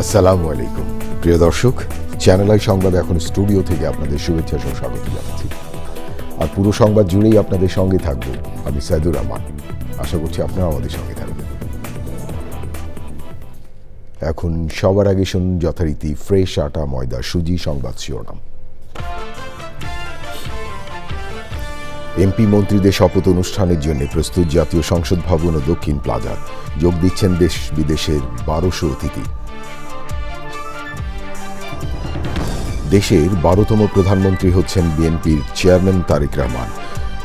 আসসালামু আলাইকুম প্রিয় দর্শক, চ্যানেল আই সংবাদ এখন স্টুডিও থেকে আপনাদের শুভেচ্ছা ও স্বাগত জানাচ্ছি। আর পুরো সংবাদ জুড়েই আপনাদের সঙ্গে থাকবো আমি সাইদুর রহমান। আশা করছি আপনারা আমাদের সঙ্গে থাকবেন। এখন সবার আগে শুনুন যথারীতি ফ্রেশ আটা ময়দা সুজি সংবাদ শিরোনাম। এমপি মন্ত্রীদের শপথ অনুষ্ঠানের জন্য প্রস্তুত জাতীয় সংসদ ভবন ও দক্ষিণ প্লাজা। যোগ দিচ্ছেন দেশ বিদেশের 1200 অতিথি। দেশের 12তম প্রধানমন্ত্রী হচ্ছেন বিএনপির চেয়ারম্যান তারেক রহমান।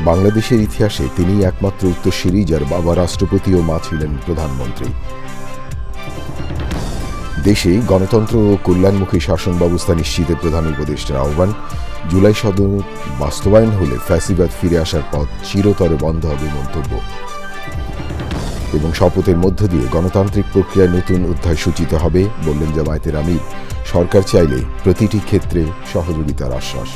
বাংলাদেশের ইতিহাসে তিনি একমাত্র উত্তরসূরি যার বাবা রাষ্ট্রপতি ও মা ছিলেন প্রধানমন্ত্রী। দেশে গণতন্ত্র ও কল্যাণমুখী শাসন ব্যবস্থা নিশ্চিতে প্রধান উপদেষ্টার আহ্বান। জুলাই সদন বাস্তবায়ন হলে ফ্যাসিবাদ ফিরে আসার পথ চিরতরে বন্ধ হবে মন্তব্য। এবং শপথের মধ্য দিয়ে গণতান্ত্রিক প্রক্রিয়ায় নতুন অধ্যায় সূচিত হবে বললেন জামায়াতের আমির। সরকার চাইলে প্রতিটি ক্ষেত্রে সহযোগিতার আশ্বাস।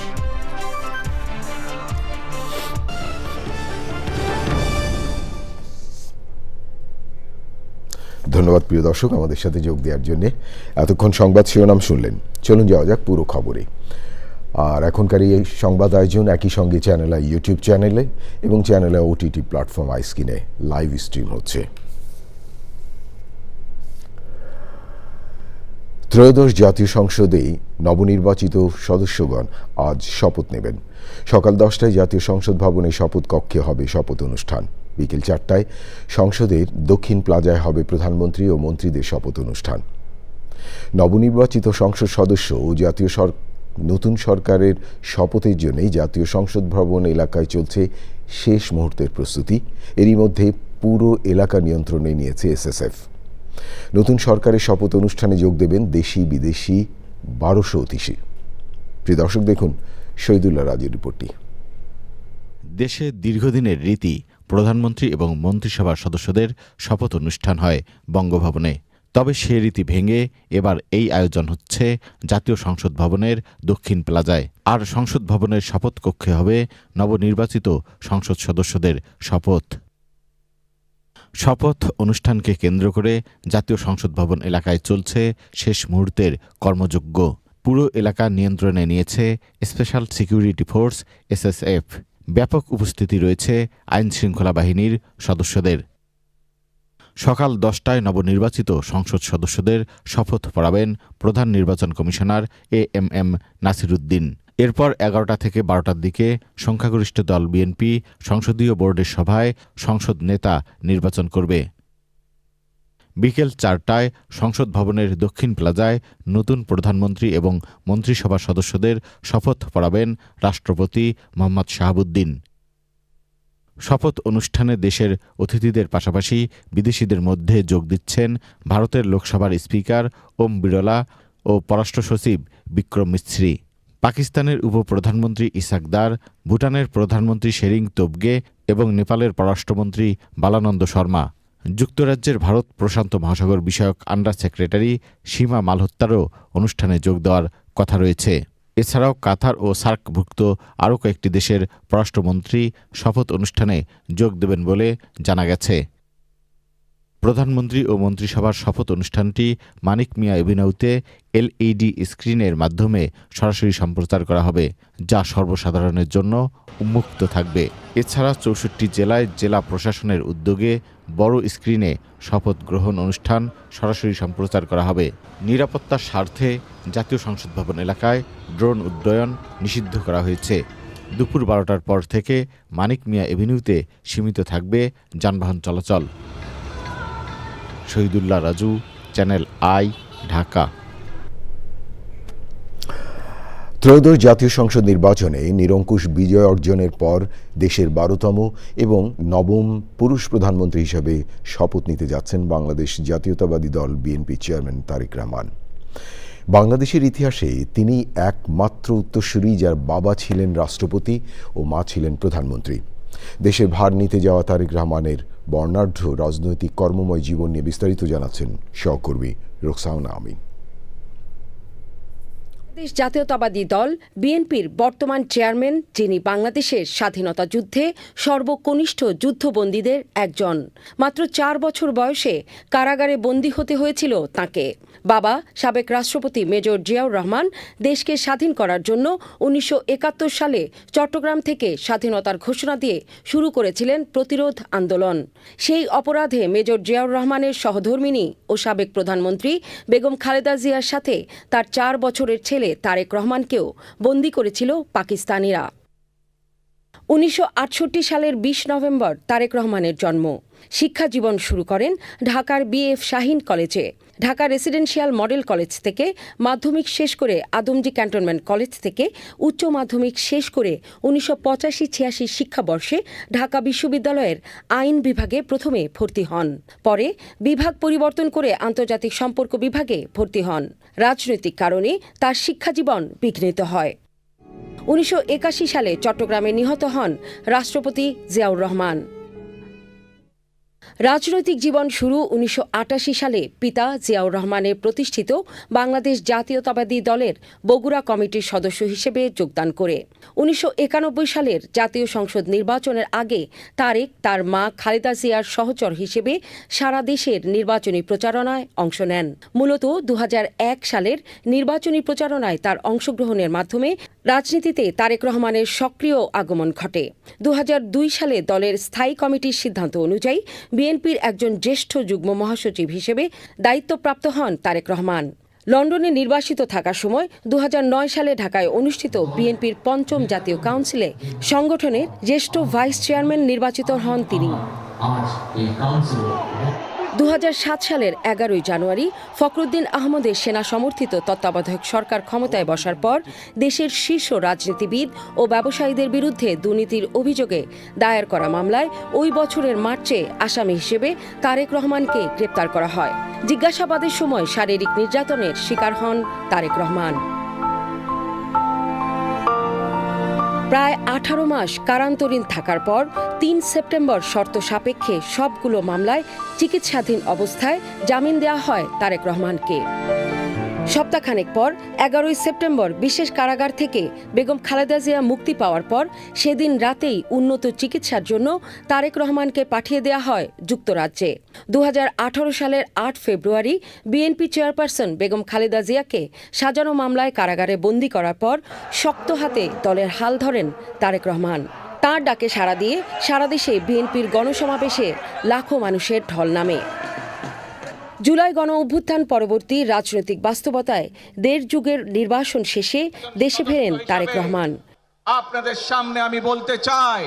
ধন্যবাদ প্রিয় দর্শক আমাদের সাথে যোগ দেওয়ার জন্য। এতক্ষণ সংবাদ শিরোনাম শুনলেন, চলুন যাওয়া যাক পুরো খবরে। আর এখনকার এই সংবাদ আয়োজন একই সঙ্গে চ্যানেল আই ইউটিউব চ্যানেলে এবং চ্যানেলে ওটিটি প্ল্যাটফর্ম আইস্ক্রিনে লাইভ স্ট্রিম হচ্ছে। ত্রয়োদশ জাতীয় সংসদে নবনির্বাচিত সদস্যগণ আজ শপথ নেবেন। সকাল 10টায় জাতীয় সংসদ ভবনে শপথ কক্ষে হবে শপথ অনুষ্ঠান। বিকেল 4টায় সংসদের দক্ষিণ প্লাজায় হবে প্রধানমন্ত্রী ও মন্ত্রীদের শপথ অনুষ্ঠান। নবনির্বাচিত সংসদ সদস্য ও নতুন সরকারের শপথের জন্যই জাতীয় সংসদ ভবন এলাকায় চলছে শেষ মুহূর্তের প্রস্তুতি। এরই মধ্যে পুরো এলাকা নিয়ন্ত্রণে নিয়েছে এসএসএফ। নতুন সরকারের শপথ অনুষ্ঠানে যোগ দেবেন দেশি বিদেশি 1200 অতিথি। প্রিয় দর্শক, দেখুন শহীদুল্লাহ রাজের রিপোর্টটি। দেশে দীর্ঘদিনের রীতি প্রধানমন্ত্রী এবং মন্ত্রিসভার সদস্যদের শপথ অনুষ্ঠান হয় বঙ্গভবনে। তবে সে রীতি ভেঙে এবার এই আয়োজন হচ্ছে জাতীয় সংসদ ভবনের দক্ষিণ প্লাজায়। আর সংসদ ভবনের শপথ কক্ষে হবে নবনির্বাচিত সংসদ সদস্যদের শপথ। শপথ অনুষ্ঠানকে কেন্দ্র করে জাতীয় সংসদ ভবন এলাকায় চলছে শেষ মুহূর্তের কর্মযজ্ঞ। পুরো এলাকা নিয়ন্ত্রণে নিয়েছে স্পেশাল সিকিউরিটি ফোর্স এসএসএফ। ব্যাপক উপস্থিতি রয়েছে আইনশৃঙ্খলা বাহিনীর সদস্যদের। সকাল 10টায় নবনির্বাচিত সংসদ সদস্যদের শপথ পড়াবেন প্রধান নির্বাচন কমিশনার এএমএম নাসিরুদ্দিন। এরপর 11টা থেকে 12টার দিকে সংখ্যাগরিষ্ঠ দল বিএনপি সংসদীয় বোর্ডের সভায় সংসদ নেতা নির্বাচন করবে। বিকেল 4টায় সংসদ ভবনের দক্ষিণ প্লাজায় নতুন প্রধানমন্ত্রী এবং মন্ত্রিসভা সদস্যদের শপথ পড়াবেন রাষ্ট্রপতি মোহাম্মদ শাহাবুদ্দিন। শপথ অনুষ্ঠানে দেশের অতিথিদের পাশাপাশি বিদেশিদের মধ্যে যোগ দিচ্ছেন ভারতের লোকসভার স্পিকার ওম বিড়লা ও পররাষ্ট্র সচিব বিক্রম মিস্ত্রি, পাকিস্তানের উপপ্রধানমন্ত্রী ইসাক দার, ভুটানের প্রধানমন্ত্রী শেরিং তোবগে এবং নেপালের পররাষ্ট্রমন্ত্রী বালানন্দ শর্মা। যুক্তরাজ্যের ভারত প্রশান্ত মহাসাগর বিষয়ক আন্ডার সেক্রেটারি সীমা মালহোত্রারও অনুষ্ঠানে যোগ দেওয়ার কথা রয়েছে। এছাড়াও কাতার ও সার্কভুক্ত আরও কয়েকটি দেশের পররাষ্ট্রমন্ত্রী শপথ অনুষ্ঠানে যোগ দেবেন বলে জানা গেছে। প্রধানমন্ত্রী ও মন্ত্রিসভার শপথ অনুষ্ঠানটি মানিক মিয়া এভিনিউতে এলইডি স্ক্রিনের মাধ্যমে সরাসরি সম্প্রচার করা হবে, যা সর্বসাধারণের জন্য উন্মুক্ত থাকবে। এছাড়া 64 জেলায় জেলা প্রশাসনের উদ্যোগে বড় স্ক্রিনে শপথ গ্রহণ অনুষ্ঠান সরাসরি সম্প্রচার করা হবে। নিরাপত্তার স্বার্থে জাতীয় সংসদ ভবন এলাকায় ড্রোন উড্ডয়ন নিষিদ্ধ করা হয়েছে। দুপুর 12টার পর থেকে মানিক মিয়া এভিনিউতে সীমিত থাকবে যানবাহন চলাচল। Shahidullah Raju, channel I, Dhaka. ত্রয়োদশ জাতীয় সংসদ নির্বাচনে নিরঙ্কুশ বিজয় অর্জনের পর দেশের 12তম এবং নবম পুরুষ প্রধানমন্ত্রী হিসেবে শপথ নিতে যাচ্ছেন বাংলাদেশ জাতীয়তাবাদী দল বিএনপি চেয়ারম্যান তারেক রহমান। বাংলাদেশের ইতিহাসে তিনি একমাত্র উত্তরসূরি যার বাবা ছিলেন রাষ্ট্রপতি ও মা ছিলেন প্রধানমন্ত্রী। দেশের ভার নিতে যাওয়া তারেক রহমানের বর্ণাঢ্য রাজনৈতিক কর্মময় জীবন নিয়ে বিস্তারিত জানাচ্ছেন সহকর্মী রোকসানা আমিন। বাংলাদেশ জাতীয়তাবাদী দল বিএনপির বর্তমান চেয়ারম্যান, যিনি বাংলাদেশের স্বাধীনতা যুদ্ধে সর্বকনিষ্ঠ যুদ্ধবন্দীদের একজন। মাত্র 4 বছর বয়সে কারাগারে বন্দী হতে হয়েছিল তাঁকে। বাবা সাবেক রাষ্ট্রপতি মেজর জিয়াউর রহমান দেশকে স্বাধীন করার জন্য 1971 সালে চট্টগ্রাম থেকে স্বাধীনতার ঘোষণা দিয়ে শুরু করেছিলেন প্রতিরোধ আন্দোলন। সেই অপরাধে মেজর জিয়াউর রহমানের সহধর্মিণী ও সাবেক প্রধানমন্ত্রী বেগম খালেদা জিয়ার সাথে তার 4 বছরের ছেলে তারেক রহমানকেও বন্দী করেছিল পাকিস্তানিরা। 1968 সালের 20 নভেম্বর তারেক রহমানের জন্ম। শিক্ষা জীবন শুরু করেন ঢাকার BF শাহীন কলেজে। ঢাকা রেসিডেন্সিয়াল মডেল কলেজ থেকে মাধ্যমিক শেষ করে আদমজী ক্যান্টনমেন্ট কলেজ থেকে উচ্চ মাধ্যমিক শেষ করে 1985-86 শিক্ষাবর্ষে ঢাকা বিশ্ববিদ্যালয়ের আইন বিভাগে প্রথমে ভর্তি হন। পরে বিভাগ পরিবর্তন করে আন্তর্জাতিক সম্পর্ক বিভাগে ভর্তি হন। রাজনৈতিক কারণে তার শিক্ষাজীবন বিঘ্নিত হয়। 1981 সালে চট্টগ্রামে নিহত হন রাষ্ট্রপতি জিয়াউর রহমান। রাজনৈতিক জীবন শুরু 1988 সালে পিতা জিয়াউর রহমানের প্রতিষ্ঠিত বাংলাদেশ জাতীয়তাবাদী দলের বগুড়া কমিটির সদস্য হিসেবে যোগদান করে। 1991 সালের জাতীয় সংসদ নির্বাচনের আগে তারেক তার মা খালেদা জিয়ার সহচর হিসেবে সারা দেশের নির্বাচনী প্রচারণায় অংশ নেন। মূলত 2001 সালের নির্বাচনী প্রচারণায় তার অংশগ্রহণের মাধ্যমে রাজনীতিতে তারেক রহমানের সক্রিয় আগমন ঘটে। 2002 সালে দলের স্থায়ী কমিটির সিদ্ধান্ত অনুযায়ী বিএনপির একজন জ্যেষ্ঠ যুগ্ম মহাসচিব হিসেবে দায়িত্বপ্রাপ্ত হন তারেক রহমান। লন্ডনে নির্বাসিত থাকার সময় 2009 সালে ঢাকায় অনুষ্ঠিত বিএনপির 5ম জাতীয় কাউন্সিলে সংগঠনের জ্যেষ্ঠ ভাইস চেয়ারম্যান নির্বাচিত হন তিনি। 2007 সালের 11 জানুয়ারি ফখরুদ্দিন আহমদের সেনা সমর্থিত তত্ত্বাবধায়ক সরকার ক্ষমতায় বসার পর দেশের শীর্ষ রাজনীতিবিদ ও ব্যবসায়ীদের বিরুদ্ধে দুর্নীতির অভিযোগে দায়ের করা মামলায় ওই বছরের মার্চে আসামি হিসেবে তারেক রহমানকে গ্রেপ্তার করা হয়। জিজ্ঞাসাবাদের সময় শারীরিক নির্যাতনের শিকার হন তারেক রহমান। প্রায় 18 মাস কারান্তরীণ থাকার পর 3 সেপ্টেম্বর শর্ত সাপেক্ষে সবগুলো মামলায় চিকিৎসাধীন অবস্থায় জামিন দেওয়া হয় তারেক রহমানকে। সপ্তাহখানেক পর 11 সেপ্টেম্বর বিশেষ কারাগার থেকে বেগম খালেদা জিয়া মুক্তি পাওয়ার পর সেদিন রাতেই উন্নত চিকিৎসার জন্য তারেক রহমানকে পাঠিয়ে দেওয়া হয় যুক্তরাজ্যে। 2018 সালের 8 ফেব্রুয়ারি বিএনপি চেয়ারপারসন বেগম খালেদা জিয়াকে সাজানো মামলায় কারাগারে বন্দী করার পর শক্ত হাতে দলের হাল ধরেন তারেক রহমান। তাঁর ডাকে সাড়া দিয়ে সারা দেশে বিএনপির গণসমাবেশে লাখো মানুষের ঢল নামে। জুলাই গণ অভ্যুত্থান পরবর্তী রাজনৈতিক বাস্তবতায় 1.5 যুগের নির্বাসন শেষে দেশে ফেরেন তারেক রহমান। আপনাদের সামনে আমি বলতে চাই,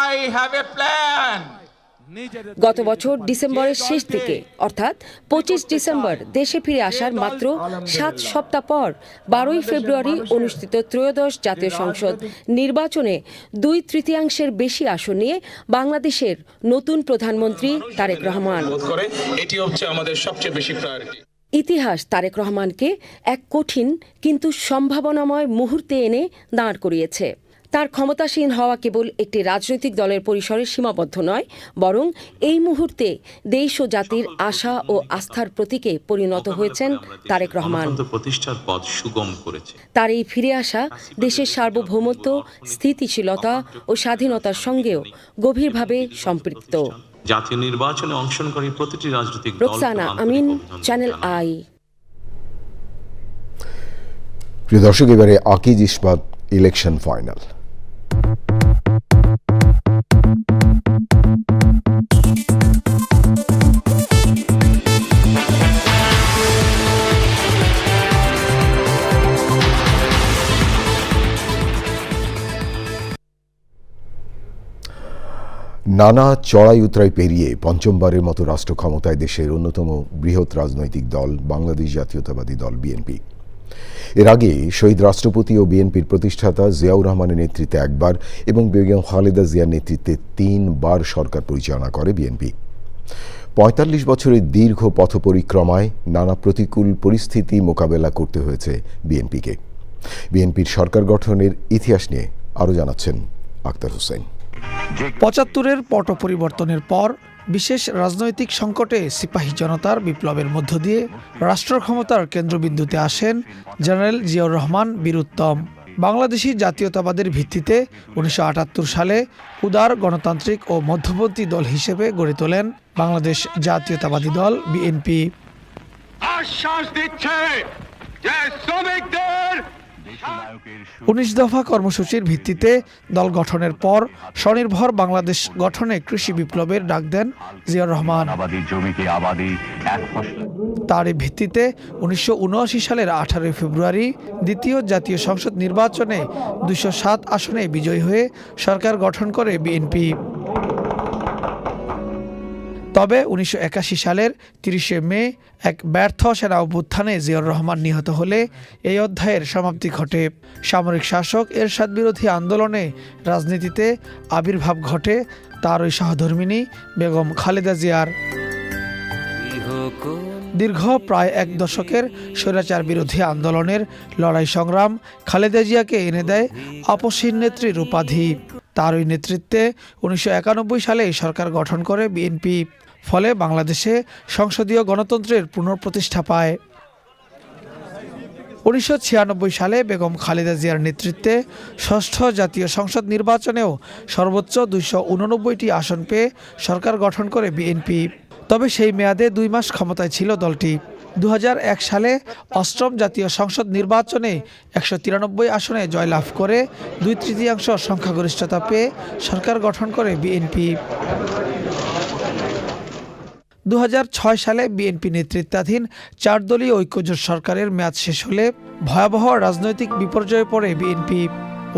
আই হ্যাভ এ প্ল্যান। গত বছর ডিসেম্বরের শেষ দিকে অর্থাৎ 25 ডিসেম্বর দেশে ফিরে আসার মাত্র 7 সপ্তাহ পর 12 ফেব্রুয়ারি অনুষ্ঠিত ত্রয়োদশ জাতীয় সংসদ নির্বাচনে 2/3 বেশি আসন নিয়ে বাংলাদেশের নতুন প্রধানমন্ত্রী তারেক রহমান। এটি হচ্ছে আমাদের সবচেয়ে বেশি প্রায়োরিটি। ইতিহাস তারেক রহমানকে এক কঠিন কিন্তু সম্ভাবনাময় মুহূর্তে এনে দাঁড় করিয়েছে। তার ক্ষমতাসীন হওয়া কেবল একটি রাজনৈতিক দলের পরিসরে সীমাবদ্ধ নয়, বরং এই মুহূর্তে দেশ ও জাতির আশা ও আস্থার প্রতীকে পরিণত হয়েছেন তারেক রহমান। প্রতিষ্ঠার পথ সুগম করেছে। তার এই ফিরে আসা দেশের সার্বভৌমত্ব, স্থিতিশীলতা ও স্বাধীনতার সঙ্গেও গভীরভাবে সম্পৃক্ত। জাতীয় নির্বাচনে অংশগ্রহণকারী প্রতিটি রাজনৈতিক দল রোকসানা আমিন, চ্যানেল আই। প্রিয় দর্শক, এবারে আকিজ ইস্পাত ইলেকশন ফাইনাল। নানা চড়াই উতরাই পেরিয়ে পঞ্চমবারের মতো রাষ্ট্র ক্ষমতায় দেশের অন্যতম বৃহৎ রাজনৈতিক দল বাংলাদেশ জাতীয়তাবাদী দল বিএনপি। এর আগে শহীদ রাষ্ট্রপতি ও বিএনপির প্রতিষ্ঠাতা জিয়াউর রহমানের নেতৃত্বে একবার এবং বেগম খালেদা জিয়ার নেতৃত্বে 3 বার সরকার পরিচালনা করে বিএনপি। 45 বছরের দীর্ঘ পথ পরিক্রমায় নানা প্রতিকূল পরিস্থিতি মোকাবেলা করতে হয়েছে বিএনপিকে। বিএনপির সরকার গঠনের ইতিহাস নিয়ে আরও জানাচ্ছেন আক্তার হোসেন। 75-এর পট পরিবর্তনের পর বিশেষ রাজনৈতিক সংকটে সিপাহী জনতার বিপ্লবের মধ্য দিয়ে রাষ্ট্র ক্ষমতার কেন্দ্রবিন্দুতে আসেন জেনারেল জিয়াউর রহমান বীর উত্তম। বাংলাদেশি জাতীয়তাবাদের ভিত্তিতে ১৯৭৮ সালে উদার গণতান্ত্রিক ও মধ্যপন্থী দল হিসেবে গড়ে তোলেন বাংলাদেশ জাতীয়তাবাদী দল বিএনপি। আশ্বাস দিচ্ছে যে শ্রমিকদের ১৯ দফা কর্মসূচির ভিত্তিতে দল গঠনের পর স্বনির্ভর বাংলাদেশ গঠনে কৃষি বিপ্লবের ডাক দেন জিয়াউর রহমান। তারই ভিত্তিতে ১৯৭৯ সালের ১৮ ফেব্রুয়ারি দ্বিতীয় জাতীয় সংসদ নির্বাচনে ২০৭ আসনে বিজয়ী হয়ে সরকার গঠন করে বিএনপি। তবে ১৯৮১ সালের ৩০শে মে এক ব্যর্থ সেনা অভ্যুত্থানে জিয়াউর রহমান নিহত হলে এই অধ্যায়ের সমাপ্তি ঘটে। সামরিক শাসক এরশাদ বিরোধী আন্দোলনে রাজনীতিতে আবির্ভাব ঘটে তার ওই সহধর্মিণী বেগম খালেদা জিয়ার। দীর্ঘ প্রায় এক দশকের স্বৈরাচার বিরোধী আন্দোলনের লড়াই সংগ্রাম খালেদা জিয়াকে এনে দেয় আপসহীন নেত্রীর উপাধি। তার ওই নেতৃত্বে ১৯৯১ সালে সরকার গঠন করে বিএনপি। ফলে বাংলাদেশে সংসদীয় গণতন্ত্রের পুনঃপ্রতিষ্ঠা পায়। ১৯৯৬ সালে বেগম খালেদা জিয়ার নেতৃত্বে ষষ্ঠ জাতীয় সংসদ নির্বাচনেও সর্বোচ্চ ২৮৯টি আসন পেয়ে সরকার গঠন করে বিএনপি। তবে সেই মেয়াদে ২ মাস ক্ষমতায় ছিল দলটি। ২০০১ সালে অষ্টম জাতীয় সংসদ নির্বাচনে ১৯৩ আসনে জয়লাভ করে ২/৩ সংখ্যাগরিষ্ঠতা পেয়ে সরকার গঠন করে বিএনপি। ২০০৬ সালে বিএনপি নেতৃত্বাধীন ৪ দলীয় ঐক্যজোট সরকারের মেয়াদ শেষ হলে ভয়াবহ রাজনৈতিক বিপর্যয়ে পড়ে বিএনপি।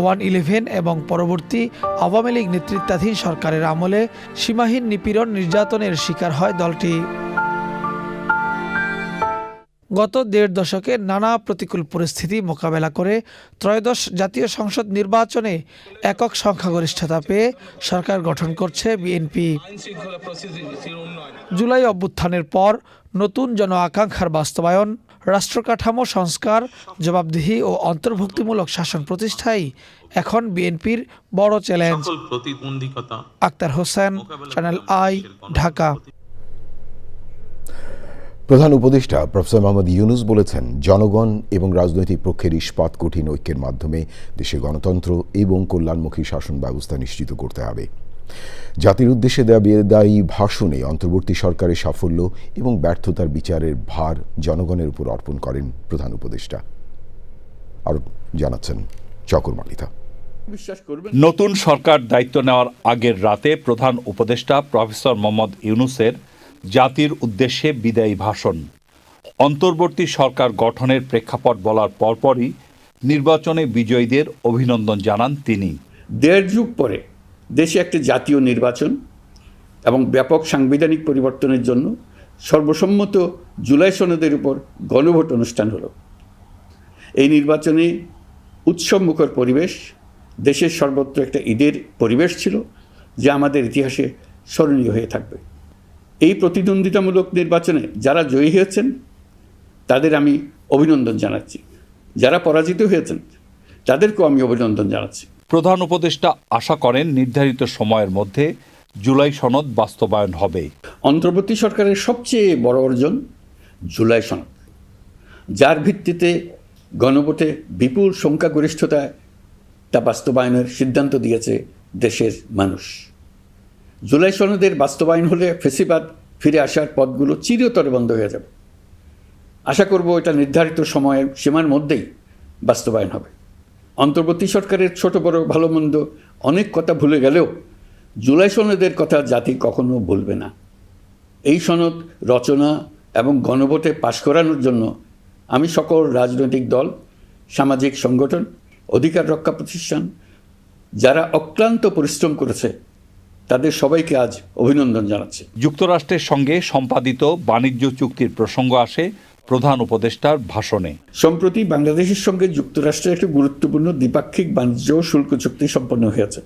1-11 এবং পরবর্তী আওয়ামী লীগ নেতৃত্বাধীন সরকারের আমলে সীমাহীন নিপীড়ন নির্যাতনের শিকার হয় দলটি। গত ১.৫ দশকে নানা প্রতিকূল পরিস্থিতি মোকাবেলা করে ত্রয়োদশ জাতীয় সংসদ নির্বাচনে একক সংখ্যাগরিষ্ঠতা পেয়ে সরকার গঠন করছে বিএনপি। জুলাই অভ্যুত্থানের পর নতুন জন আকাঙ্ক্ষার বাস্তবায়ন, রাষ্ট্রকাঠামো সংস্কার, জবাবদিহি ও অন্তর্ভুক্তিমূলক শাসন প্রতিষ্ঠাই এখন বিএনপির বড় challenge. Akhtar Hossain, channel I, Dhaka. প্রধান উপদেষ্টা প্রফেসর মোহাম্মদ ইউনূস বলেছেন, জনগণ এবং রাজনৈতিক পক্ষের ইস্পাত কঠিন ঐক্যের মাধ্যমে দেশে গণতন্ত্র এবং কল্যাণমুখী শাসন ব্যবস্থা নিশ্চিত করতে হবে। জাতির উদ্দেশ্যে দেওয়া বিদায়ী ভাষণে অন্তর্বর্তী সরকারের সাফল্য এবং ব্যর্থতার বিচারের ভার জনগণের উপর অর্পণ করেন প্রধান উপদেষ্টা। আরও জানাচ্ছেন চকর মালিতা। নতুন সরকার দায়িত্ব নেওয়ার আগের রাতে প্রধান উপদেষ্টা প্রফেসর মোহাম্মদ ইউনূসের জাতির উদ্দেশ্যে বিদায়ী ভাষণ। অন্তর্বর্তী সরকার গঠনের প্রেক্ষাপট বলার পরপরই নির্বাচনে বিজয়ীদের অভিনন্দন জানান তিনি। ১.৫ যুগ পরে দেশে একটি জাতীয় নির্বাচন এবং ব্যাপক সাংবিধানিক পরিবর্তনের জন্য সর্বসম্মত জুলাই সনদের উপর গণভোট অনুষ্ঠান হলো। এই নির্বাচনে উৎসবমুখর পরিবেশ, দেশের সর্বত্র একটা ঈদের পরিবেশ ছিল, যা আমাদের ইতিহাসে স্মরণীয় হয়ে থাকবে। এই প্রতিদ্বন্দ্বিতামূলক নির্বাচনে যারা জয়ী হয়েছেন তাদের আমি অভিনন্দন জানাচ্ছি, যারা পরাজিত হয়েছেন তাদেরকেও আমি অভিনন্দন জানাচ্ছি। প্রধান উপদেষ্টা আশা করেন নির্ধারিত সময়ের মধ্যে জুলাই সনদ বাস্তবায়ন হবে। অন্তর্বর্তী সরকারের সবচেয়ে বড় অর্জন জুলাই সনদ, যার ভিত্তিতে গণভোটে বিপুল সংখ্যাগরিষ্ঠতায় তা বাস্তবায়নের সিদ্ধান্ত দিয়েছে দেশের মানুষ। জুলাই সনদের বাস্তবায়ন হলে ফেসিবাদ ফিরে আসার পথগুলো চিরতরে বন্ধ হয়ে যাবে। আশা করব এটা নির্ধারিত সময়ের সীমার মধ্যেই বাস্তবায়ন হবে। অন্তর্বর্তী সরকারের ছোট বড় ভালো মন্দ অনেক কথা ভুলে গেলেও জুলাই সনদের কথা জাতি কখনো ভুলবে না। এই সনদ রচনা এবং গণভোটে পাশ করানোর জন্য আমি সকল রাজনৈতিক দল, সামাজিক সংগঠন, অধিকার রক্ষা প্রতিষ্ঠান যারা অক্লান্ত পরিশ্রম করেছে তাদের সবাইকে আজ অভিনন্দন জানাচ্ছি। যুক্তরাষ্ট্রের সঙ্গে সম্পাদিত বাণিজ্য চুক্তির প্রসঙ্গ আসে প্রধান উপদেষ্টার ভাষণে। সম্প্রতি বাংলাদেশের সঙ্গে যুক্তরাষ্ট্রের একটি গুরুত্বপূর্ণ দ্বিপাক্ষিক বাণিজ্য ও শুল্ক চুক্তি সম্পন্ন হয়েছে।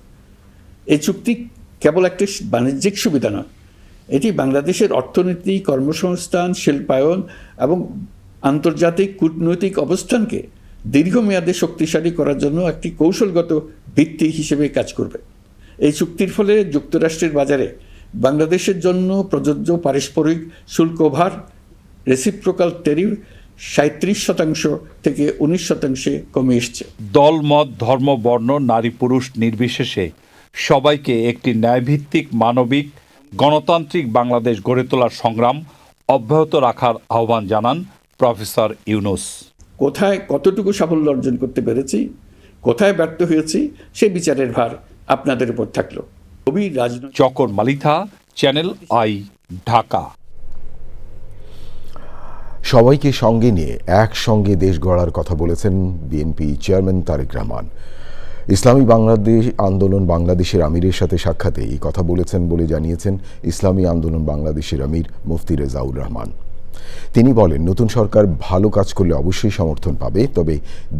এই চুক্তি কেবল একটি বাণিজ্যিক সুবিধা নয়, এটি বাংলাদেশের অর্থনীতি, কর্মসংস্থান, শিল্পায়ন এবং আন্তর্জাতিক কূটনৈতিক অবস্থানকে দীর্ঘমেয়াদে শক্তিশালী করার জন্য একটি কৌশলগত ভিত্তি হিসেবে কাজ করবে। এই চুক্তির ফলে যুক্তরাষ্ট্রের বাজারে বাংলাদেশের জন্য প্রযোজ্য পারস্পরিক শুল্ক ভার রেসিপ্রোকাল ট্যারিফ 37% থেকে 19% কমে এসছে। দল, মত, ধর্ম, বর্ণ, নারী পুরুষ নির্বিশেষে সবাইকে একটি ন্যায়ভিত্তিক, মানবিক, গণতান্ত্রিক বাংলাদেশ গড়ে তোলার সংগ্রাম অব্যাহত রাখার আহ্বান জানান প্রফেসর ইউনূস। কোথায় কতটুকু সাফল্য অর্জন করতে পেরেছি, কোথায় ব্যর্থ হয়েছি, সে বিচারের ভার আপনাদের উপর থাকলো। চকর মালিথা, চ্যানেল আই, ঢাকা। সবাইকে সঙ্গে নিয়ে একসঙ্গে দেশ গড়ার কথা বলেছেন বিএনপি চেয়ারম্যান তারেক রহমান। ইসলামী বাংলাদেশ আন্দোলন বাংলাদেশের আমিরের সাথে সাক্ষাতে এই কথা বলেছেন বলে জানিয়েছেন ইসলামী আন্দোলন বাংলাদেশের আমির মুফতি রেজাউর রহমান। তিনি বলেন, নতুন সরকার ভালো কাজ করলে অবশ্যই সমর্থন পাবে, তবে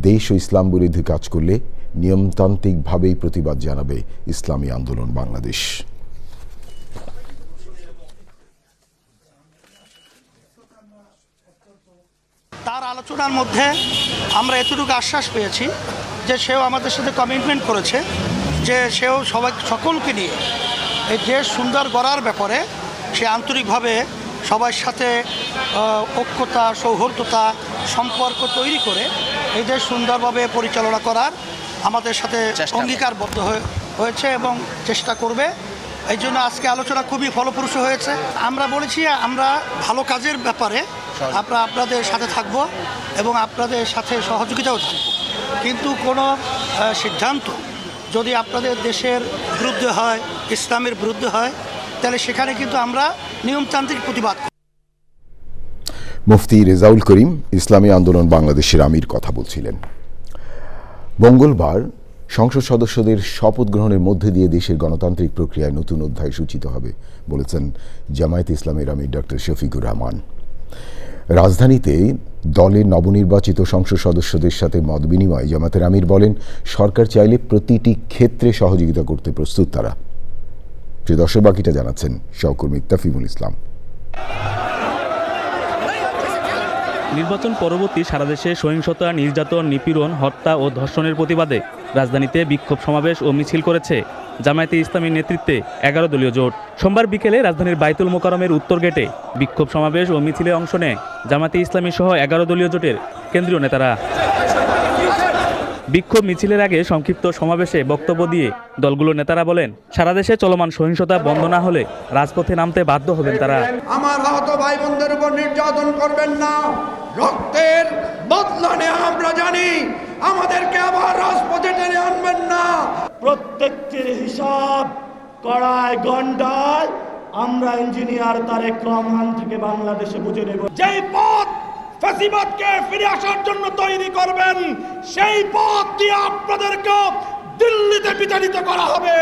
দেশ ও ইসলাম বিরোধী কাজ করলে নিয়মতান্ত্রিকভাবেই প্রতিবাদ জানাবে ইসলামী আন্দোলন বাংলাদেশ। তার আলোচনার মধ্যে আমরা এতটুকু আশ্বাস পেয়েছি যে সেও আমাদের সাথে কমিটমেন্ট করেছে যে সেও সকলকে নিয়ে এই দেশ সুন্দর গড়ার ব্যাপারে সে আন্তরিকভাবে সবার সাথে ঐক্যতা, সৌহার্দ্যতা, সম্পর্ক তৈরি করে এই দেশ সুন্দরভাবে পরিচালনা করার আমাদের সাথে অঙ্গীকারবদ্ধ হয়েছে এবং চেষ্টা করবে। এই জন্য আজকে আলোচনা খুবই ফলপ্রসূ হয়েছে। আমরা বলেছি আমরা ভালো কাজের ব্যাপারে আমরা আপনাদের সাথে থাকব এবং আপনাদের সাথে সহযোগিতাও থাকব, কিন্তু কোনো সিদ্ধান্ত যদি আপনাদের দেশের বিরুদ্ধে হয়, ইসলামের বিরুদ্ধে হয়, তাহলে সেখানে কিন্তু আমরা নিয়মতান্ত্রিক প্রতিবাদ করব। মুফতি রেজাউল করিম ইসলামী আন্দোলন বাংলাদেশের আমির কথা বলছিলেন। মঙ্গলবার সংসদ সদস্যদের শপথ গ্রহণের মধ্যে দিয়ে দেশের গণতান্ত্রিক প্রক্রিয়ায় নতুন অধ্যায় সূচিত হবে বলেছেন জামায়াতে ইসলামের আমির ডক্টর শফিকুর রহমান। রাজধানীতে দলের নবনির্বাচিত সংসদ সদস্যদের সাথে মত বিনিময়ে জামায়াতের আমির বলেন, সরকার চাইলে প্রতিটি ক্ষেত্রে সহযোগিতা করতে প্রস্তুত তারা। যে দর্শক বাকিটা জানাচ্ছেন সহকর্মী তাফিমুল ইসলাম। নির্বাচন পরবর্তী সারা দেশে সহিংসতা, নির্যাতন, নিপীড়ন, হত্যা ও ধর্ষণের প্রতিবাদে রাজধানীতে বিক্ষোভ সমাবেশ ও মিছিল করেছে জামায়াতে ইসলামীর নেতৃত্বে 11 দলীয় জোট। সোমবার বিকেলে রাজধানীর বাইতুল মোকাররমের উত্তর গেটে বিক্ষোভ সমাবেশ ও মিছিলে অংশ নেয় জামায়াতে ইসলামী সহ 11 দলীয় জোটের কেন্দ্রীয় নেতারা। বিক্ষোভ মিছিলের আগে সংক্ষিপ্ত সমাবেশে বক্তব্য দিয়ে দলগুলোর নেতারা বলেন, সারা দেশে চলমান সহিংসতা বন্ধ না হলে রাজপথে নামতে বাধ্য হবেন তারা। আমার আহত ভাই বোনদের উপর নির্যাতন করবেন না, রক্তের বদলা নেওয়া আমরা জানি, আমাদেরকে আবার রাজপথে টেনে আনবেন না। প্রত্যেকটির হিসাব কড়ায় গন্ডায় আমরা ইঞ্জিনিয়ার তারেক রহমান থেকে বাংলাদেশে বুঝে নেব। যেই পথ ফ্যাসিবাদকে ফিরে আসার জন্য তৈরি করবেন, সেই পথ দিয়ে আপনাদেরকে দিল্লিতে বিতাড়িত করা হবে।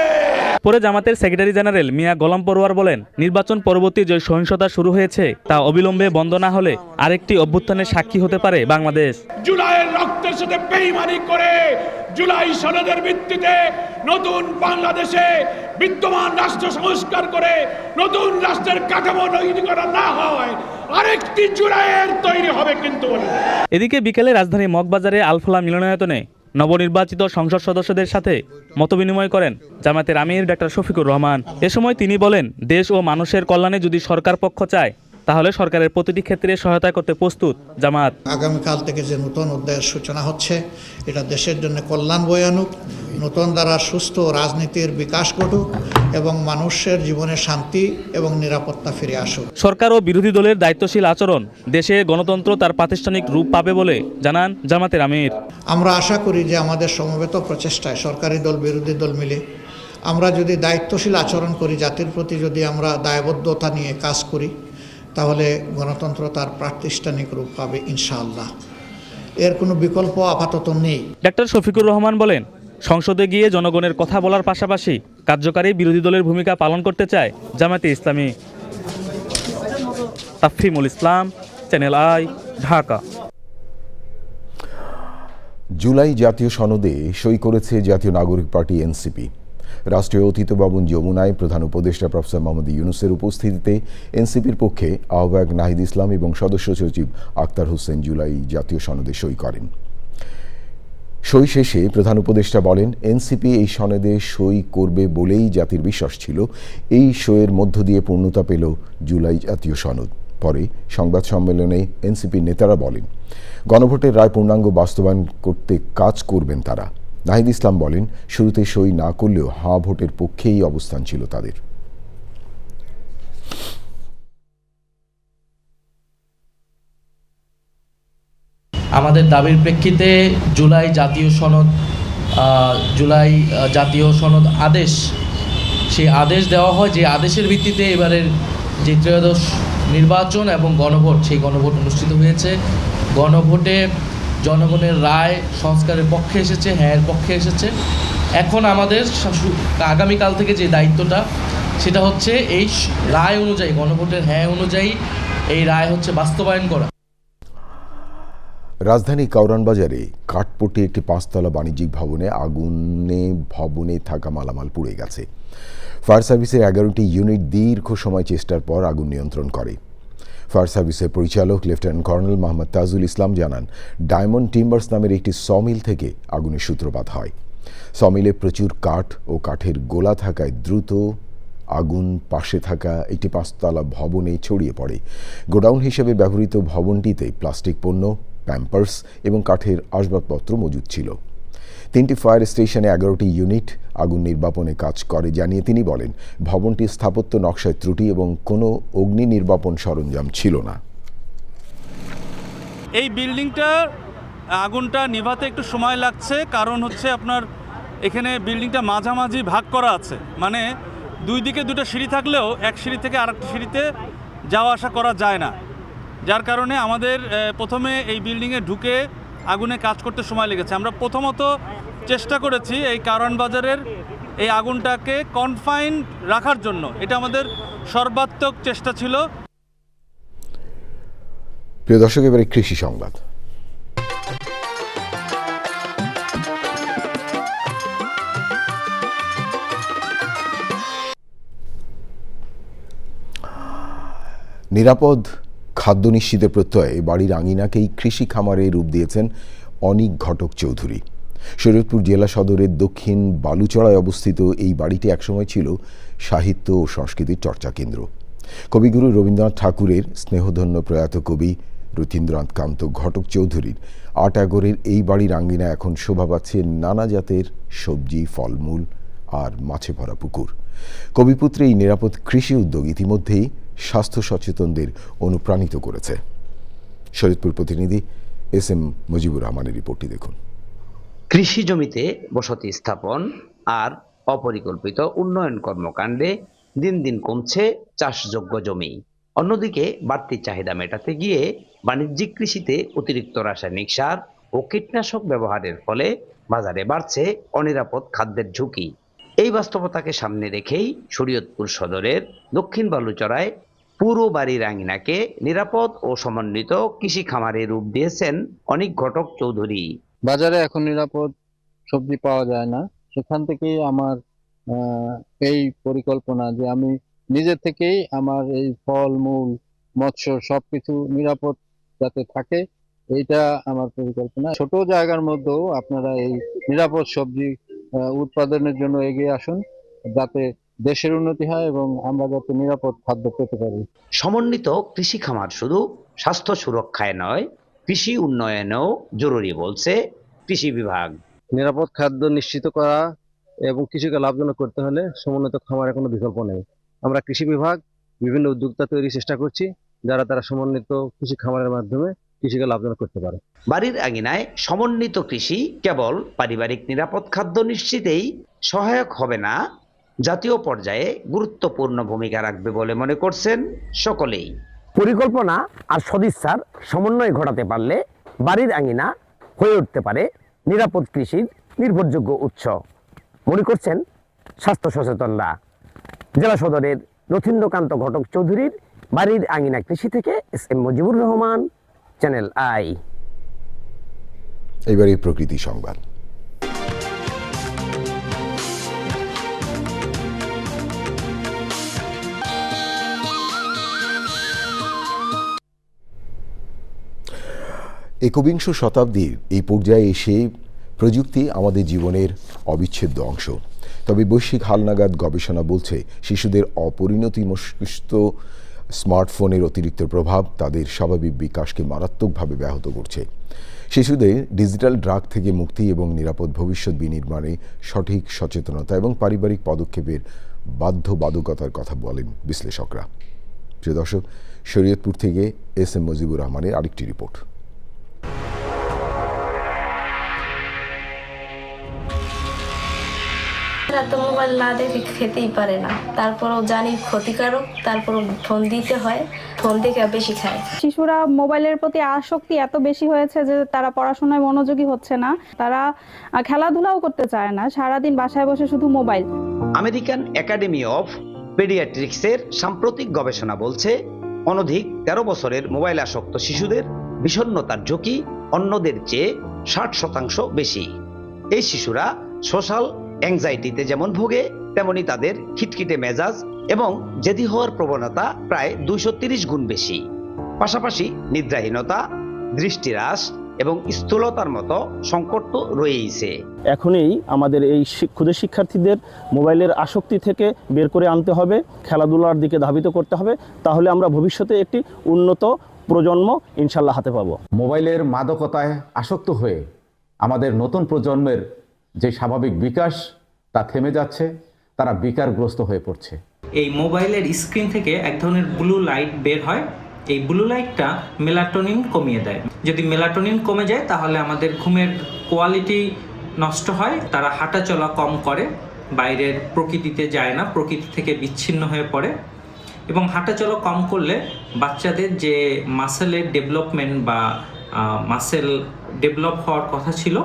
পরে জামাতের সেক্রেটারি জেনারেল মিয়া গোলাম পরোয়ার বলেন, নির্বাচন পরবর্তী যে সহিংসতা শুরু হয়েছে তা অবিলম্বে বন্ধ না হলে আরেকটি অভ্যুত্থানের সাক্ষী হতে পারে বাংলাদেশ। জুলাইয়ের রক্তের সাথে বেইমানি করে জুলাই সনদের ভিত্তিতে নতুন বাংলাদেশে বিদ্যমান রাষ্ট্র সংস্কার করে নতুন রাষ্ট্রের কাঠামো তৈরি করা না হয় আরেকটি জুলাইয়ের তৈরি হবে কিন্তু। এদিকে বিকেলে রাজধানী মগবাজারে আলফলা মিলনায়তনে নবনির্বাচিত সংসদ সদস্যদের সাথে মতবিনিময় করেন জামায়াতের আমির ডক্টর শফিকুর রহমান। এ সময় তিনি বলেন, দেশ ও মানুষের কল্যাণে যদি সরকার পক্ষ চায় তাহলে সরকারের প্রতিটি ক্ষেত্রে সহায়তা করতে প্রস্তুত জামাত। আগামীকাল থেকে যে নতুন অধ্যায়ের সূচনা হচ্ছে, এটা দেশের জন্য কল্যাণ বয়ে আনুক, নতুন দ্বারা সুস্থ রাজনীতির বিকাশ ঘটুক এবং মানুষের জীবনে শান্তি এবং নিরাপত্তা ফিরে আসুক। সরকার ও বিরোধী দলের দায়িত্বশীল আচরণ দেশে গণতন্ত্র তার প্রাতিষ্ঠানিক রূপ পাবে বলে জানান জামাতের আমির। আমরা আশা করি যে আমাদের সমবেত প্রচেষ্টায় সরকারি দল বিরোধী দল মিলে আমরা যদি দায়িত্বশীল আচরণ করি, জাতির প্রতি যদি আমরা দায়বদ্ধতা নিয়ে কাজ করি, তাহলে গণতন্ত্র তার প্রাতিষ্ঠানিক রূপ পাবে ইনশাআল্লাহ। এর কোনো বিকল্প আপাতত নেই। ডক্টর শফিকুর রহমান বলেন, সংসদে গিয়ে জনগণের কথা বলার পাশাপাশি কার্যকারী বিরোধী দলের ভূমিকা পালন করতে চায় জামায়াতে ইসলামী। তাফিমুল ইসলাম, চ্যানেল আই, ঢাকা। জুলাই জাতীয় সনদে সই করেছে জাতীয় নাগরিক পার্টি এনসিপি। রাষ্ট্রীয় অতিথি ভবন যমুনায় প্রধান উপদেষ্টা প্রফেসর মোহাম্মদ ইউনূসের উপস্থিতিতে এনসিপির পক্ষে আহ্বায়ক নাহিদ ইসলাম এবং সদস্য সচিব আক্তার হোসেন জুলাই জাতীয় সনদে সই করেন। সই শেষে প্রধান উপদেষ্টা বলেন, এনসিপি এই সনদে সই করবে বলেই জাতির বিশ্বাস ছিল। এই সইয়ের মধ্য দিয়ে পূর্ণতা পেল জুলাই জাতীয় সনদ। পরে সংবাদ সম্মেলনে এনসিপির নেতারা বলেন, গণভোটের রায় পূর্ণাঙ্গ বাস্তবায়ন করতে কাজ করবেন তারা। নাহিদ ইসলাম বলেন, শুরুতে সই না করলেও হাঁ ভোটের পক্ষেই অবস্থান ছিল তাদের। আমাদের দাবির প্রেক্ষিতে জুলাই জাতীয় সনদ আদেশ, সেই আদেশ দেওয়া হয়, যে আদেশের ভিত্তিতে এবারের যে ত্রয়োদশ নির্বাচন এবং গণভোট, সেই গণভোট অনুষ্ঠিত হয়েছে। গণভোটে জনগণের রায় সংস্কারের পক্ষে এসেছে, হ্যাঁর পক্ষে এসেছে। এখন আমাদের আগামীকাল থেকে যে দায়িত্বটা, সেটা হচ্ছে এই রায় অনুযায়ী, গণভোটের হ্যাঁ অনুযায়ী এই রায় হচ্ছে বাস্তবায়ন করা। রাজধানী কাউরান বাজারে কাঠপট্টি একটি 5তলা বাণিজ্যিক ভবনে ভবনে থাকা মালামাল পুড়ে গেছে। ফায়ার সার্ভিসের 11টি ইউনিট দীর্ঘ সময় চেষ্টার পর আগুন নিয়ন্ত্রণ করে। ফায়ার সার্ভিসের পরিচালক লেফটেন্যান্ট কর্নেল মোহাম্মদ তাজুল ইসলাম জানান, ডায়মন্ড টিম্বার্স নামের একটি সমিল থেকে আগুনের সূত্রপাত হয়। সমিলে প্রচুর কাঠ ও কাঠের গোলা থাকায় দ্রুত আগুন পাশে থাকা একটি 5তলা ভবনে ছড়িয়ে পড়ে। গোডাউন হিসেবে ব্যবহৃত ভবনটিতে প্লাস্টিক পণ্য, প্যাম্পার্স এবং কাঠের আসবাবপত্র মজুদ ছিল। 3টি ফায়ার স্টেশনে 11টি ইউনিট আগুন নির্বাপনে কাজ করে জানিয়ে তিনি বলেন, ভবনটির স্থাপত্য নকশায় ত্রুটি এবং কোনো অগ্নি নির্বাপন সরঞ্জাম ছিল না। এই বিল্ডিংটার আগুনটা নিভাতে একটু সময় লাগছে, কারণ হচ্ছে আপনার এখানে বিল্ডিংটা মাঝামাঝি ভাগ করা আছে, মানে দুই দিকে দুটো সিঁড়ি থাকলেও এক সিঁড়ি থেকে আরেকটি সিঁড়িতে যাওয়া আসা করা যায় না, যার কারণে আমাদের প্রথমে এই বিল্ডিংয়ে ঢুকে আগুনে কাজ করতে সময় লেগেছে। আমরা প্রথমত চেষ্টা করেছি এই কারওয়ান বাজারের এই আগুনটাকে কনফাইন রাখার জন্য, এটা আমাদের সর্বাত্মক চেষ্টা ছিল। প্রিয় দর্শক, এবারে কৃষি সংবাদ। নিরাপদ খাদ্য নিশ্চিতের প্রত্যয়ে বাড়ির আঙিনাকেই কৃষি খামারে রূপ দিয়েছেন অনীক ঘটক চৌধুরী। শরীয়তপুর জেলা সদরের দক্ষিণ বালুচড়ায় অবস্থিত এই বাড়িটি একসময় ছিল সাহিত্য ও সংস্কৃতির চর্চা কেন্দ্র। কবিগুরু রবীন্দ্রনাথ ঠাকুরের স্নেহধন্য প্রয়াত কবি রথীন্দ্রনাথ কান্ত ঘটক চৌধুরীর 8 একরের এই বাড়ির আঙ্গিনা এখন শোভা পাচ্ছে নানা জাতের সবজি, ফলমূল আর মাছে ভরা পুকুর। কবিপুত্রে এই নিরাপদ কৃষি উদ্যোগ ইতিমধ্যেই স্বাস্থ্য সচেতনদের অনুপ্রাণিত করেছে। শরীয়তপুর প্রতিনিধি SM মুজিবুর রহমানের রিপোর্টটি দেখুন। কৃষি জমিতে বসতি স্থাপন আর অপরিকল্পিত উন্নয়ন কর্মকাণ্ডে দিন দিন কমছে চাষযোগ্য জমি। অন্যদিকে বাড়তি চাহিদা মেটাতে গিয়ে বাণিজ্যিক কৃষিতে অতিরিক্ত রাসায়নিক সার ও কীটনাশক ব্যবহারের ফলে বাজারে বাড়ছে অনিরাপদ খাদ্যের ঝুঁকি। এই বাস্তবতাকে সামনে রেখেই শরীয়তপুর সদরের দক্ষিণ বালুচড়ায় পুরো বাড়ির আঙিনাকে নিরাপদ ও সমন্বিত কৃষি খামারে রূপ দিয়েছেন অনীক ঘটক চৌধুরী। বাজারে এখন নিরাপদ সবজি পাওয়া যায় না, সেখান থেকেই আমার এই পরিকল্পনা যে আমি নিজে থেকেই আমার এই ফল মূল মৎস্য সবকিছু নিরাপদ যাতে থাকে, এইটা আমার পরিকল্পনা। ছোট জায়গার মধ্যেও আপনারা এই নিরাপদ সবজি উৎপাদনের জন্য এগিয়ে আসুন, যাতে দেশের উন্নতি হয় এবং আমরা যাতে নিরাপদ খাদ্য পেতে পারি। সমন্বিত কৃষি খামার শুধু স্বাস্থ্য সুরক্ষায় নয়, কৃষি উন্নয়নেও জরুরি বলছে কৃষি বিভাগ। নিরাপদ খাদ্য নিশ্চিত করা এবং কৃষিকে লাভজনক করতে হলে সমন্বিত খামারের কোনো বিকল্প নেই। আমরা কৃষি বিভাগ বিভিন্ন উদ্যোক্তা তৈরির চেষ্টা করছি, যারা তারা সমন্বিত কৃষি খামারের মাধ্যমে কৃষিকে লাভজনক করতে পারে। বাড়ির আঙিনায় সমন্বিত কৃষি কেবল পারিবারিক নিরাপদ খাদ্য নিশ্চিতেই সহায়ক হবে না, জাতীয় পর্যায়ে গুরুত্বপূর্ণ ভূমিকা রাখবে বলে মনে করছেন সকলেই। পরিকল্পনা আর সদিচ্ছার সমন্বয় ঘটাতে পারলে বাড়ির আঙিনা হয়ে উঠতে পারে নিরাপদ কৃষির নির্ভরযোগ্য উৎস, মনে করছেন স্বাস্থ্য সচেতনরা। জেলা সদরের রথীন্দ্রকান্ত ঘটক চৌধুরীর বাড়ির আঙিনা কৃষি থেকে SM Mujibur Rahman, channel I. এবারে প্রকৃতি সংবাদ। একবিংশ শতাব্দীর এই পর্যায়ে এসে প্রযুক্তি আমাদের জীবনের অবিচ্ছেদ্য অংশ, তবে বৈশ্বিক হালনাগাদ গবেষণা বলছে শিশুদের অপরিণতি মস্তিষ্ক স্মার্টফোনের অতিরিক্ত প্রভাব তাদের স্বাভাবিক বিকাশকে মারাত্মকভাবে ব্যাহত করছে। শিশুদের ডিজিটাল ড্রাগ থেকে মুক্তি এবং নিরাপদ ভবিষ্যৎ বিনির্মাণে সঠিক সচেতনতা এবং পারিবারিক পদক্ষেপের বাধ্যবাধকতার কথা বলেন বিশ্লেষকরা। প্রিয় দর্শক, শরীয়তপুর থেকে এস.এম. মুজিবুর রহমানের আরেকটি রিপোর্ট। তো মোবাইল না দেখে খেতেই পারে না, তারপরও জানি ক্ষতিকারক, তারপরও ফোন দিতে হয়, ফোন দেখে বেশি খায়। শিশুরা মোবাইলের প্রতি আসক্তি এত বেশি হয়েছে যে তারা পড়াশোনায় মনোযোগী হচ্ছে না, তারা খেলাধুলাও করতে চায় না, সারাদিন বাসায় বসে শুধু মোবাইল। আমেরিকান একাডেমি অফ পেডিয়াট্রিক্সের সাম্প্রতিক গবেষণা বলছে অনধিক 13 বছরের মোবাইল আসক্ত শিশুদের বিষণ্ণতার ঝুঁকি অন্যদের চেয়ে 60% বেশি। এই শিশুরা সোশ্যাল অ্যাংজাইটিতে যেমন ভোগে, তেমনি তাদের খিটখিটে মেজাজ এবং জেদি হওয়ার প্রবণতা প্রায় 230 গুণ বেশি। পাশাপাশি নিদ্রাহীনতা, দৃষ্টিহ্রাস এবং স্থূলতার মতো সংকট তো রয়েইছে। এখনই আমাদের এই ক্ষুদে শিক্ষার্থীদের মোবাইলের আসক্তি থেকে বের করে আনতে হবে, খেলাধুলার দিকে ধাবিত করতে হবে, তাহলে আমরা ভবিষ্যতে একটি উন্নত প্রজন্ম ইনশাল্লাহ হাতে পাবো। মোবাইলের মাদকতায় আসক্ত হয়ে আমাদের নতুন প্রজন্মের যে স্বাভাবিক বিকাশ তা থেমে যাচ্ছে, তারা বিকারগ্রস্ত হয়ে পড়ছে। এই মোবাইলের স্ক্রিন থেকে এক ধরনের ব্লু লাইট বের হয়, এই ব্লু লাইটটা মেলাটোনিন কমিয়ে দেয়। যদি মেলাটোনিন কমে যায় তাহলে আমাদের ঘুমের কোয়ালিটি নষ্ট হয়, তারা হাঁটা চলা কম করে, বাইরের প্রকৃতিতে যায় না, প্রকৃতি থেকে বিচ্ছিন্ন হয়ে পড়ে। এবং হাঁটা চলা কম করলে বাচ্চাদের যে মাসেলের ডেভেলপমেন্ট বা মাসেল ডেভেলপ হওয়ার কথা ছিল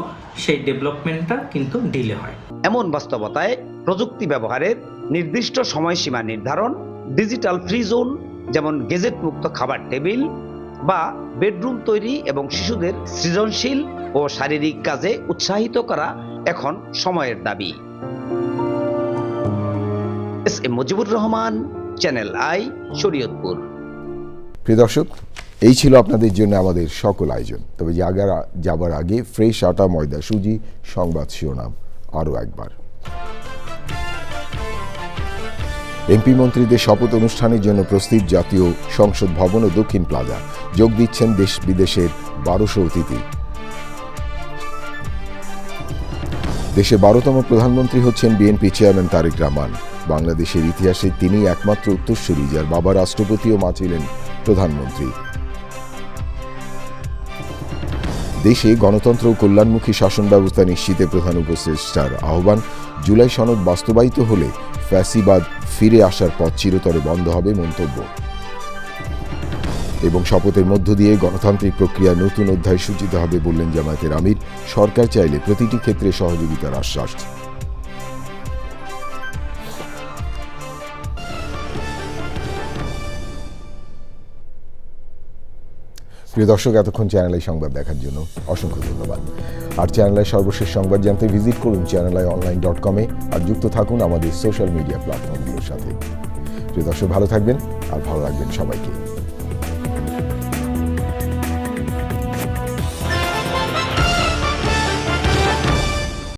সেই ডেভেলপমেন্টটা কিন্তু ডিলে হয়। এমন বাস্তবতায় প্রযুক্তি ব্যবহারের নির্দিষ্ট সময়সীমা নির্ধারণ, ডিজিটাল ফ্রি জোন যেমন গেজেট মুক্ত খাবার টেবিল বা বেডরুম তৈরি এবং শিশুদের সৃজনশীল ও শারীরিক কাজে উৎসাহিত করা এখন সময়ের দাবি। SM. Mujibur Rahman, channel I, Shariatpur. প্রিয় দর্শক, এই ছিল আপনাদের জন্য আমাদের সকল আয়োজন। তবে যাবার আগে ফ্রেশ আটা, ময়দা, সুজি, সংবাদ শিরোনাম আরও একবার। এমপি মন্ত্রীদের শপথ অনুষ্ঠানের জন্য প্রস্তুত জাতীয় সংসদ ভবন ও দক্ষিণ প্লাজা। যোগ দিচ্ছেন দেশ বিদেশের 1200 অতিথি। দেশে 12তম প্রধানমন্ত্রী হচ্ছেন বিএনপি চেয়ারম্যান তারেক রহমান। বাংলাদেশের ইতিহাসে তিনি একমাত্র উত্তরসূরি যার বাবা রাষ্ট্রপতি ও মা ছিলেন প্রধানমন্ত্রী। দেশে গণতন্ত্র ও কল্যাণমুখী শাসন ব্যবস্থা নিশ্চিতে প্রধান উপদেষ্টার আহ্বান। জুলাই সনদ বাস্তবায়িত হলে ফ্যাসিবাদ ফিরে আসার পথ চিরতরে বন্ধ হবে মন্তব্য। এবং শপথের মধ্য দিয়ে গণতান্ত্রিক প্রক্রিয়া নতুন অধ্যায় সূচিত হবে বললেন জামায়াতের আমির। সরকার চাইলে প্রতিটি ক্ষেত্রে সহযোগিতার আশ্বাস। প্রিয় দর্শক, এতক্ষণ চ্যানেল আই সংবাদ দেখার জন্য অসংখ্য ধন্যবাদ। আর চ্যানেল আই সর্বশেষ সংবাদ জানতে ভিজিট করুন channelionline.com আর যুক্ত থাকুন আমাদের সোশ্যাল মিডিয়া প্ল্যাটফর্মগুলোর সাথে। প্রিয় দর্শক, ভালো থাকবেন আর ভালো রাখবেন সবাইকে।